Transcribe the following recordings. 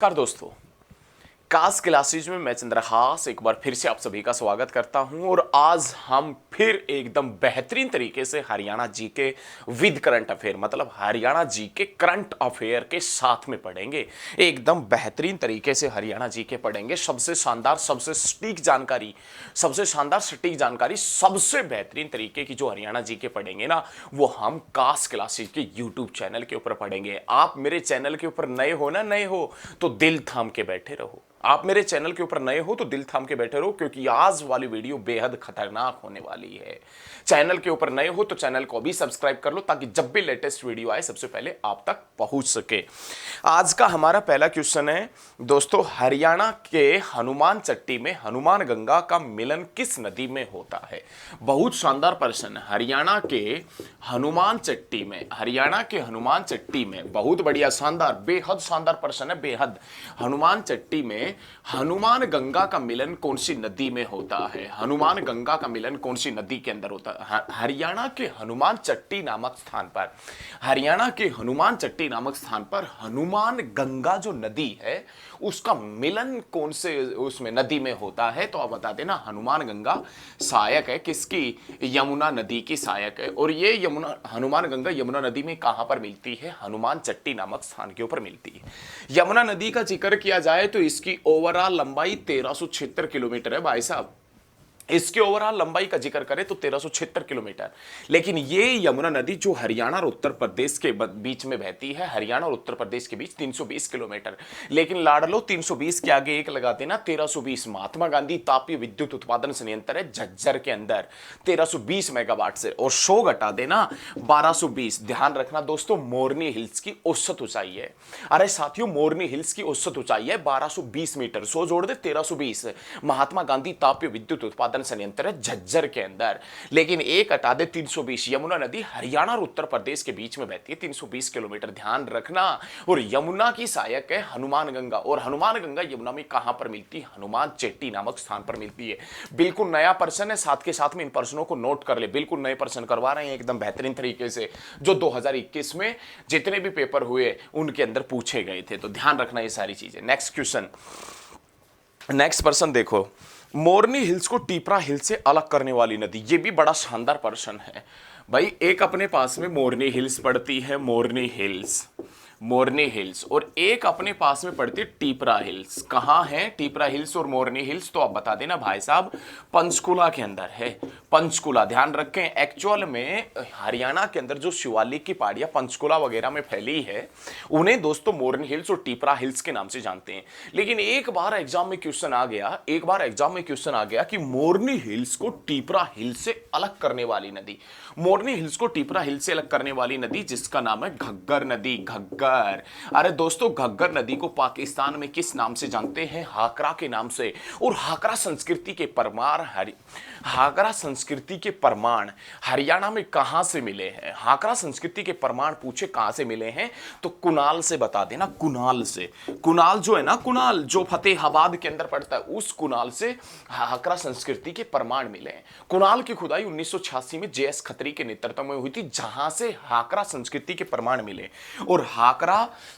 नमस्कार दोस्तों। कास क्लासेज में मैं चंद्रहास एक बार फिर से आप सभी का स्वागत करता हूं और आज हम फिर एकदम बेहतरीन तरीके से हरियाणा जी के विद करंट अफेयर मतलब हरियाणा जी के करंट अफेयर के साथ में पढ़ेंगे। एकदम बेहतरीन तरीके से हरियाणा जी के पढ़ेंगे। सबसे शानदार, सबसे सटीक जानकारी, सबसे बेहतरीन तरीके की जो हरियाणा जी के पढ़ेंगे ना, वो हम कास क्लासेज के यूट्यूब चैनल के ऊपर पढ़ेंगे। आप मेरे चैनल के ऊपर नए हो ना, नए हो तो दिल थाम के बैठे रहो। आप मेरे चैनल के ऊपर नए हो तो दिल थाम के बैठे रहो, क्योंकि आज वाली वीडियो बेहद खतरनाक होने वाली है। चैनल के ऊपर नए हो तो चैनल को भी सब्सक्राइब कर लो, ताकि जब भी लेटेस्ट वीडियो आए सबसे पहले आप तक पहुंच सके। आज का हमारा पहला क्वेश्चन है दोस्तों, हरियाणा के हनुमान चट्टी में हनुमान गंगा का मिलन किस नदी में होता है? बहुत शानदार प्रश्न है। हरियाणा के हनुमान चट्टी में बहुत बढ़िया, शानदार, बेहद शानदार प्रश्न है, बेहद। हनुमान चट्टी में हनुमान गंगा का मिलन कौन सी नदी में होता है? हनुमान गंगा का मिलन कौन सी नदी के अंदर होता है? हरियाणा के हनुमान चट्टी नामक स्थान पर हनुमान गंगा जो नदी है उसका मिलन कौन से उसमें नदी में होता है? तो आप बता देना। हनुमान गंगा सहायक है किसकी? यमुना नदी की सहायक है। और ये हनुमान गंगा यमुना नदी में कहां पर मिलती है? हनुमान चट्टी नामक स्थान के ऊपर मिलती है। यमुना नदी का जिक्र किया जाए तो इसकी ओवरऑल लंबाई 1376 किलोमीटर है भाई साहब। इसके ओवरऑल लंबाई का जिक्र करें तो 1376 किलोमीटर। लेकिन ये यमुना नदी जो हरियाणा और उत्तर प्रदेश के बीच में बहती है, हरियाणा और उत्तर प्रदेश के बीच 320 किलोमीटर। लेकिन लाडलो 320 के आगे एक लगा देना, 1320 महात्मा गांधी तापीय विद्युत उत्पादन संयंत्र है झज्जर के अंदर 1320 मेगावाट से, और 100 घटा देना 1220। ध्यान रखना दोस्तों, मोरनी हिल्स की औसत ऊंचाई है। अरे साथियों, मोरनी हिल्स की औसत ऊंचाई है 1220 मीटर। 100 जोड़ दे 1320। महात्मा गांधी तापीय विद्युत उत्पादन संयंत्र है झज्जर के अंदर। लेकिन एक हटा दे 320। यमुना नदी हरियाणा और उत्तर प्रदेश के बीच में बहती है 320 किलोमीटर, ध्यान रखना। और यमुना की सहायक है हनुमान गंगा, और हनुमान गंगा यमुना में कहां पर मिलती है? हनुमान चट्टी नामक स्थान पर मिलती है। बिल्कुल नया प्रश्न है, साथ के साथ में इन प्रश्नों को नोट कर ले। बिल्कुल नए प्रश्न करवा रहे हैं एकदम बेहतरीन तरीके से, जो 2021 में जितने भी पेपर हुए उनके अंदर पूछे गए थे। तो ध्यान रखना ये सारी चीजें। नेक्स्ट क्वेश्चन, नेक्स्ट प्रश्न देखो, मोरनी हिल्स को टिपरा हिल से अलग करने वाली नदी। ये भी बड़ा शानदार प्रश्न है भाई। एक अपने पास में मोरनी हिल्स पड़ती है, मोरनी हिल्स, और एक अपने पास में पड़ती है टिपरा हिल्स। कहां है टिपरा हिल्स और मोरनी हिल्स? तो आप बता देना भाई साहब, पंचकुला के अंदर है। पंचकुला, ध्यान रखें। एक्चुअल में हरियाणा के अंदर जो शिवालिक की पहाड़ियां पंचकुला वगैरह में फैली है, उन्हें दोस्तों मोरनी हिल्स और टिपरा हिल्स के नाम से जानते हैं। लेकिन एक बार एग्जाम में क्वेश्चन आ गया कि मोरनी हिल्स को टिपरा हिल से अलग करने वाली नदी, मोरनी हिल्स को टिपरा हिल से अलग करने वाली नदी जिसका नाम है घग्गर नदी। घग्गर, अरे दोस्तों, घग्गर नदी को पाकिस्तान में किस नाम से जानते हैं? हाकरा के नाम से। और हाकरा संस्कृति के प्रमाण हरियाणा में कहां से मिले हैं? हाकरा संस्कृति के प्रमाण पूछे कहां से मिले हैं तो कुनाल से बता देना। कुनाल से, कुनाल जो है ना, कुनाल जो फतेहाबाद के अंदर पड़ता है, उस कुनाल से हाकरा संस्कृति के प्रमाण मिले हैं। कुनाल की खुदाई 1986 में जेएस खत्री के नेतृत्व में हुई थी, जहां से हाकरा संस्कृति के प्रमाण मिले। और हाकरा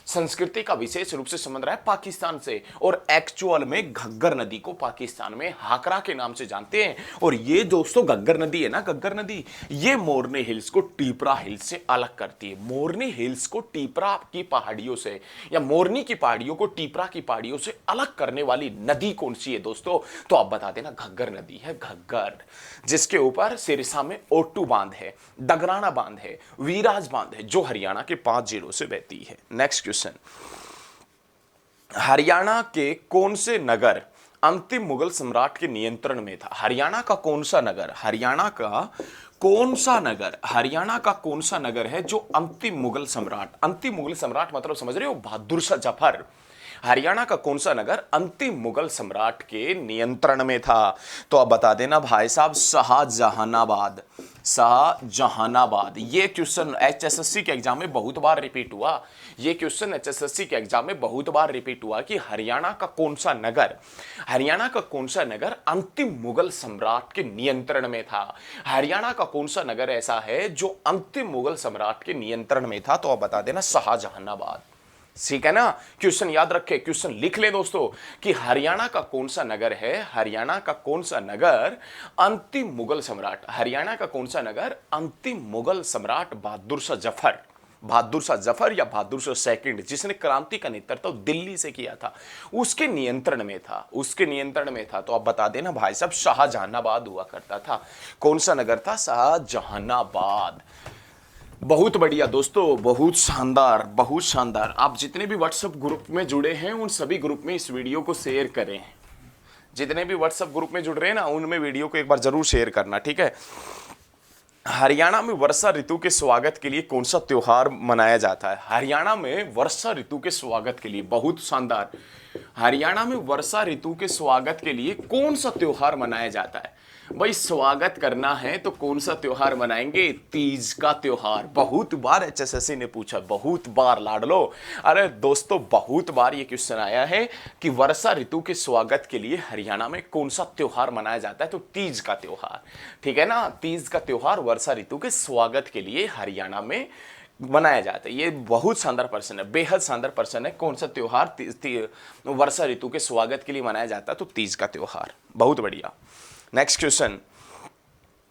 संस्कृति का विशेष रूप से संबंध रहा है पाकिस्तान से, और एक्चुअल में घग्गर नदी को पाकिस्तान में हाकरा के नाम से जानते हैं। और ये दोस्तों घग्गर नदी है ना, घग्गर नदी, ये मोरनी हिल्स को टिपरा हिल्स से अलग करती है। मोरनी हिल्स को टिपरा की पहाड़ियों से, या मोरनी की पहाड़ियों को टिपरा की पहाड़ियों से अलग करने वाली नदी कौन सी है दोस्तों? तो आप बता देना, घग्गर नदी है, घग्गर, जिसके ऊपर सिरसा में ओटू बांध है, डगराना बांध है, वीराज बांध है, जो हरियाणा के 5 जिलों से बहती है। नेक्स्ट क्वेश्चन, हरियाणा के कौन से नगर अंतिम मुगल सम्राट के नियंत्रण में था? हरियाणा का कौन सा नगर है जो अंतिम मुगल सम्राट मतलब समझ रहे हो, बहादुर शाह जफर। हरियाणा का कौन सा नगर अंतिम मुगल सम्राट के नियंत्रण में था? तो आप बता देना भाई साहब, शाहजहानाबाद। ये क्वेश्चन एचएसएससी के एग्जाम में बहुत बार रिपीट हुआ कि हरियाणा का कौन सा नगर अंतिम मुगल सम्राट के नियंत्रण में था। हरियाणा का कौन सा नगर ऐसा है जो अंतिम मुगल सम्राट के नियंत्रण में था? तो आप बता देना, शाहजहानाबाद। ठीक है ना। क्वेश्चन याद रखे, क्वेश्चन लिख ले दोस्तों कि हरियाणा का कौन सा नगर है, हरियाणा का कौन सा नगर अंतिम मुगल सम्राट, हरियाणा का कौन सा नगर अंतिम मुगल सम्राट बहादुर शाह जफर, बहादुर शाह जफर या बहादुर शाह सेकंड, जिसने क्रांति का नेतृत्व दिल्ली से किया था, उसके नियंत्रण में था, उसके नियंत्रण में था। तो आप बता देना भाई साहब, शाहजहानाबाद हुआ करता था। कौन सा नगर था? शाहजहानाबाद। बहुत बढ़िया दोस्तों, बहुत शानदार, बहुत शानदार। आप जितने भी व्हाट्सएप ग्रुप में जुड़े हैं उन सभी ग्रुप में इस वीडियो को शेयर करें। जितने भी व्हाट्सएप ग्रुप में जुड़ रहे हैं ना, उनमें वीडियो को एक बार जरूर शेयर करना, ठीक है। हरियाणा में वर्षा ऋतु के स्वागत के लिए कौन सा त्योहार मनाया जाता है? हरियाणा में वर्षा ऋतु के स्वागत के लिए, बहुत शानदार, हरियाणा में वर्षा ऋतु के स्वागत के लिए कौन सा त्योहार मनाया जाता है? भाई स्वागत करना है तो कौन सा त्योहार मनाएंगे? तीज का त्योहार। बहुत बार एचएसएससी ने पूछा, बहुत बार लाडलो। अरे दोस्तों, बहुत बार ये क्वेश्चन आया है कि वर्षा ऋतु के स्वागत के लिए हरियाणा में कौन सा त्योहार मनाया जाता है? तो तीज का त्योहार, ठीक है ना। तीज का त्योहार वर्षा ऋतु के स्वागत के लिए हरियाणा में मनाया जाता है। ये बहुत शानदार प्रश्न है, बेहद शानदार प्रश्न है। कौन सा त्योहार वर्षा ऋतु के स्वागत के लिए मनाया जाता है? तो तीज का त्योहार। बहुत बढ़िया। नेक्स्ट क्वेश्चन,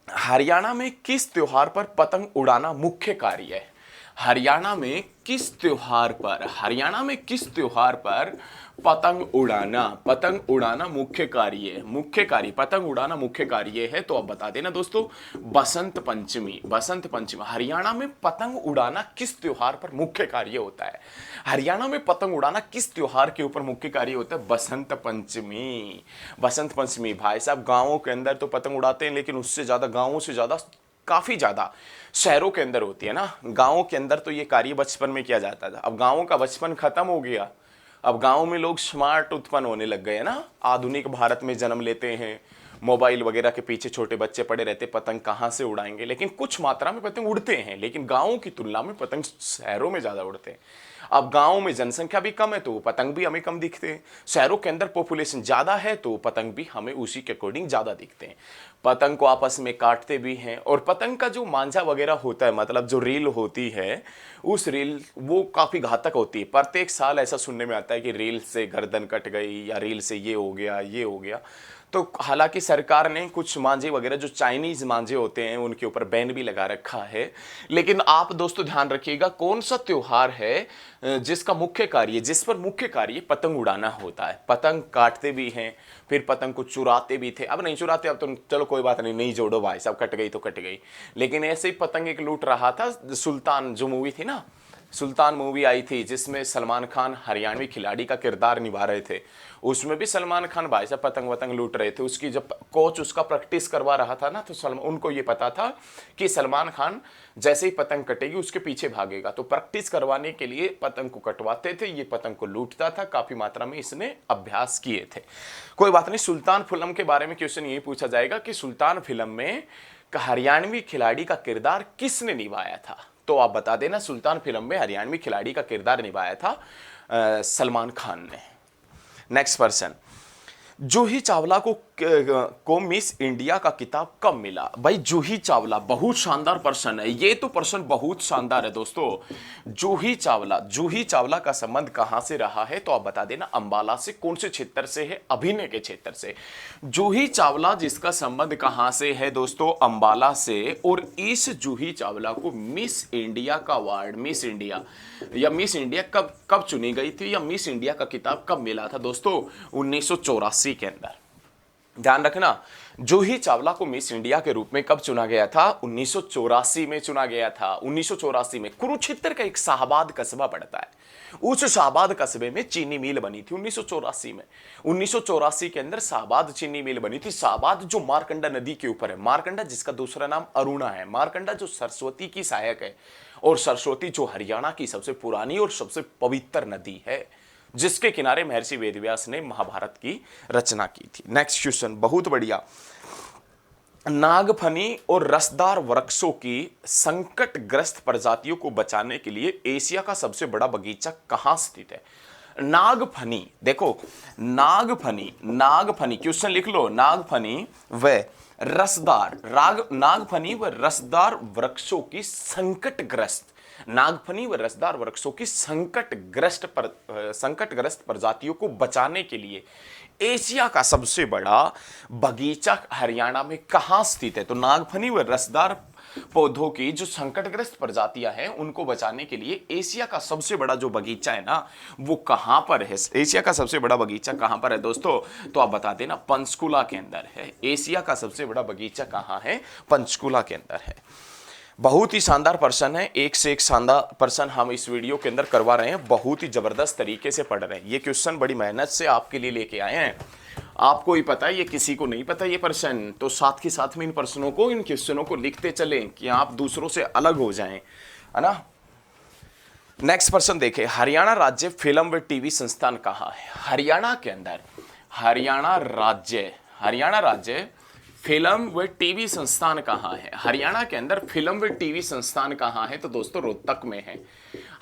हरियाणा में किस त्योहार पर पतंग उड़ाना मुख्य कार्य है? हरियाणा में किस त्योहार पर, हरियाणा में किस त्योहार पर पतंग उड़ाना मुख्य कार्य है? मुख्य कार्य, पतंग उड़ाना मुख्य कार्य है। तो आप बता देना दोस्तों, बसंत पंचमी। बसंत पंचमी। हरियाणा में पतंग उड़ाना किस त्योहार पर मुख्य कार्य होता है? हरियाणा में पतंग उड़ाना किस त्योहार के ऊपर मुख्य कार्य होता है? बसंत पंचमी। बसंत पंचमी। भाई साहब, गांवों के अंदर तो पतंग उड़ाते हैं, लेकिन उससे ज्यादा, गांवों से ज्यादा, काफी ज्यादा शहरों के अंदर होती है ना। गांवों के अंदर तो ये कार्य बचपन में किया जाता था। अब गांवों का बचपन खत्म हो गया। अब गांव में लोग स्मार्ट उत्पन्न होने लग गए ना, आधुनिक भारत में जन्म लेते हैं, मोबाइल वगैरह के पीछे छोटे बच्चे पड़े रहते, पतंग कहाँ से उड़ाएंगे। लेकिन कुछ मात्रा में पतंग उड़ते हैं, लेकिन गांवों की तुलना में पतंग शहरों में ज्यादा उड़ते हैं। अब गांव में जनसंख्या भी कम है तो पतंग भी हमें कम दिखते हैं। शहरों के अंदर पॉपुलेशन ज्यादा है तो पतंग भी हमें उसी के अकॉर्डिंग ज्यादा दिखते हैं। पतंग को आपस में काटते भी हैं, और पतंग का जो मांझा वगैरह होता है, मतलब जो रील होती है, उस रील वो काफी घातक होती है। प्रत्येक साल ऐसा सुनने में आता है कि रील से गर्दन कट गई, या रील से ये हो गया, ये हो गया। तो हालांकि सरकार ने कुछ मांझे वगैरह जो चाइनीज मांझे होते हैं उनके ऊपर बैन भी लगा रखा है। लेकिन आप दोस्तों ध्यान रखिएगा, कौन सा त्योहार है जिसका मुख्य कार्य, जिस पर मुख्य कार्य पतंग उड़ाना होता है? पतंग काटते भी हैं, फिर पतंग को चुराते भी थे। अब नहीं चुराते, अब तो चलो कोई बात नहीं, नहीं जोड़ो भाई साहब, कट गई तो कट गई। लेकिन ऐसे ही पतंग एक लूट रहा था। सुल्तान जो मूवी थी ना, सुल्तान मूवी आई थी जिसमें सलमान खान हरियाणवी खिलाड़ी का किरदार निभा रहे थे, उसमें भी सलमान खान भाई साहब पतंग वतंग लूट रहे थे। उसकी जब कोच उसका प्रैक्टिस करवा रहा था ना, तो उनको ये पता था कि सलमान खान जैसे ही पतंग कटेगी उसके पीछे भागेगा, तो प्रैक्टिस करवाने के लिए पतंग को कटवाते थे, ये पतंग को लूटता था। काफी मात्रा में इसने अभ्यास किए थे। कोई बात नहीं। सुल्तान फिल्म के बारे में क्वेश्चन यही पूछा जाएगा कि सुल्तान फिल्म में हरियाणवी खिलाड़ी का किरदार किसने निभाया था? तो आप बता देना, सुल्तान फिल्म में हरियाणवी खिलाड़ी का किरदार निभाया था सलमान खान ने। नेक्स्ट पर्सन, जूही चावला को मिस इंडिया का किताब कब मिला? भाई जूही चावला, बहुत शानदार प्रश्न है ये, तो प्रश्न बहुत शानदार है दोस्तों। जूही चावला का संबंध कहां से रहा है? तो आप बता देना, अंबाला से। कौन से क्षेत्र से है? अभिनय के क्षेत्र से। जूही चावला जिसका संबंध कहां से है दोस्तों? अंबाला से। और इस जूही चावला को मिस इंडिया का अवार्ड, मिस इंडिया या मिस इंडिया कब चुनी गई थी, या मिस इंडिया का किताब कब मिला था दोस्तों? 1984 के अंदर। ध्यान रखना, जूही चावला को मिस इंडिया के रूप में कब चुना गया था? 1984 में चुना गया था। 1984 में कुरुक्षेत्र का एक शाहबाद कस्बा पड़ता है, उस शाहबाद कस्बे में चीनी मिल बनी थी 1984 में। 1984 के अंदर शाहबाद चीनी मिल बनी थी। शाहबाद जो मारकंडा नदी के ऊपर है, मारकंडा जिसका दूसरा नाम अरुणा है, मारकंडा जो सरस्वती की सहायक है, और सरस्वती जो हरियाणा की सबसे पुरानी और सबसे पवित्र नदी है, जिसके किनारे महर्षि वेदव्यास ने महाभारत की रचना की थी। नेक्स्ट क्वेश्चन, बहुत बढ़िया। नागफनी और रसदार वृक्षों की संकटग्रस्त प्रजातियों को बचाने के लिए एशिया का सबसे बड़ा बगीचा कहां स्थित है? नागफनी, देखो नागफनी क्वेश्चन लिख लो, नागफनी व रसदार, नागफनी व रसदार वृक्षों की संकटग्रस्त, नागफनी व रसदार वृक्षों की संकटग्रस्त प्रजातियों को बचाने के लिए एशिया का सबसे बड़ा बगीचा हरियाणा में कहां स्थित है? तो नागफनी व रसदार पौधों की जो संकटग्रस्त प्रजातियां हैं उनको बचाने के लिए एशिया का सबसे बड़ा जो बगीचा है ना, वो कहां पर है? एशिया का सबसे बड़ा बगीचा कहां पर है दोस्तों? तो आप बता देना, पंचकुला के अंदर है। एशिया का सबसे बड़ा बगीचा कहां है? पंचकुला के अंदर है। बहुत ही शानदार पर्सन है, एक से एक शानदार पर्सन हम इस वीडियो के अंदर करवा रहे हैं, बहुत ही जबरदस्त तरीके से पढ़ रहे हैं। ये क्वेश्चन बड़ी मेहनत से आपके लिए लेके आए हैं, आपको ही पता है, ये किसी को नहीं पता ये पर्सन। तो साथ के साथ में इन पर्सनों को, इन क्वेश्चनों को लिखते चलें कि आप दूसरों से अलग हो जाएं, है ना। नेक्स्ट पर्सन देखें, हरियाणा राज्य फिल्म व टीवी संस्थान कहाँ है? हरियाणा के अंदर हरियाणा राज्य फिल्म व टीवी संस्थान कहाँ है? हरियाणा के अंदर फिल्म व टीवी संस्थान कहाँ है? तो दोस्तों रोहतक में है।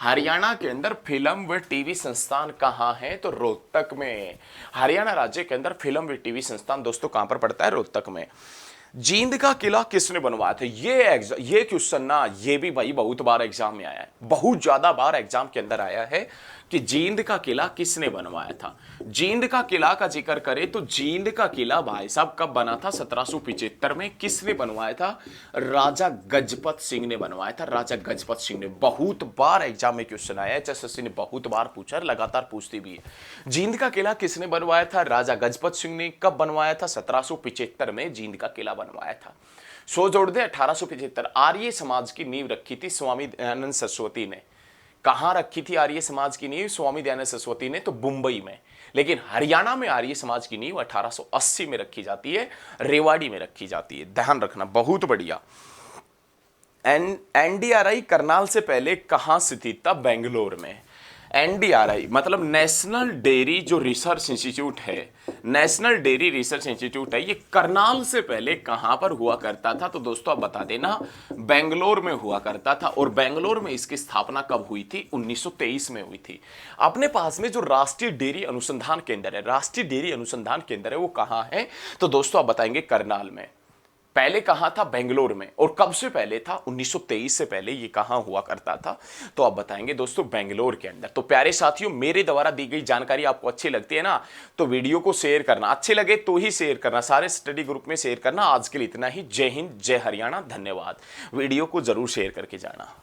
हरियाणा के अंदर फिल्म व टीवी संस्थान कहाँ है? तो रोहतक में। हरियाणा राज्य के अंदर फिल्म व टीवी संस्थान दोस्तों कहां पर पड़ता है? रोहतक में। जींद का किला किसने बनवाया था? ये क्वेश्चन ना, ये भी भाई बहुत बार एग्जाम में आया है, बहुत ज्यादा बार एग्जाम के अंदर आया है कि जींद का किला किसने बनवाया था। जींद का किला का जिक्र करें तो जींद का किला भाई साहब कब बना था? 1775 में। किसने बनवाया था? राजा गजपत सिंह ने बनवाया था। राजा गजपत सिंह ने। बहुत बार एग्जाम में क्वेश्चन आया है, एसएससी ने बहुत बार पूछा, लगातार पूछती भी है। जींद का किला किसने बनवाया था? राजा गजपत सिंह ने। कब बनवाया था? 1775 में जींद का किला बनवाया था। सो जोड़ दे 1875। आर्य समाज की नींव रखी थी स्वामी दयानंद सरस्वती ने। कहां रखी थी आर्य समाज की नींव? स्वामी दयानंद सरस्वती ने, तो मुंबई में। लेकिन हरियाणा में आर्य समाज की नींव 1880 में रखी जाती है, रेवाड़ी में रखी जाती है, ध्यान रखना। बहुत बढ़िया। एनडीआरआई करनाल से पहले कहां स्थित था? बेंगलोर में। एनडीआरआई मतलब नेशनल डेयरी जो रिसर्च इंस्टीट्यूट है, नेशनल डेयरी रिसर्च इंस्टीट्यूट है, ये करनाल से पहले कहां पर हुआ करता था? तो दोस्तों आप बता देना, बेंगलोर में हुआ करता था। और बेंगलोर में इसकी स्थापना कब हुई थी? 1923 में हुई थी। अपने पास में जो राष्ट्रीय डेयरी अनुसंधान केंद्र है, राष्ट्रीय डेयरी अनुसंधान केंद्र है, वो कहां है? तो दोस्तों आप बताएंगे करनाल में। पहले कहां था? बेंगलोर में। और कब से पहले था? 1923 से पहले ये कहां हुआ करता था? तो आप बताएंगे दोस्तों बेंगलोर के अंदर। तो प्यारे साथियों, मेरे द्वारा दी गई जानकारी आपको अच्छी लगती है ना, तो वीडियो को शेयर करना, अच्छे लगे तो ही शेयर करना, सारे स्टडी ग्रुप में शेयर करना। आज के लिए इतना ही। जय हिंद, जय हरियाणा, धन्यवाद। वीडियो को जरूर शेयर करके जाना।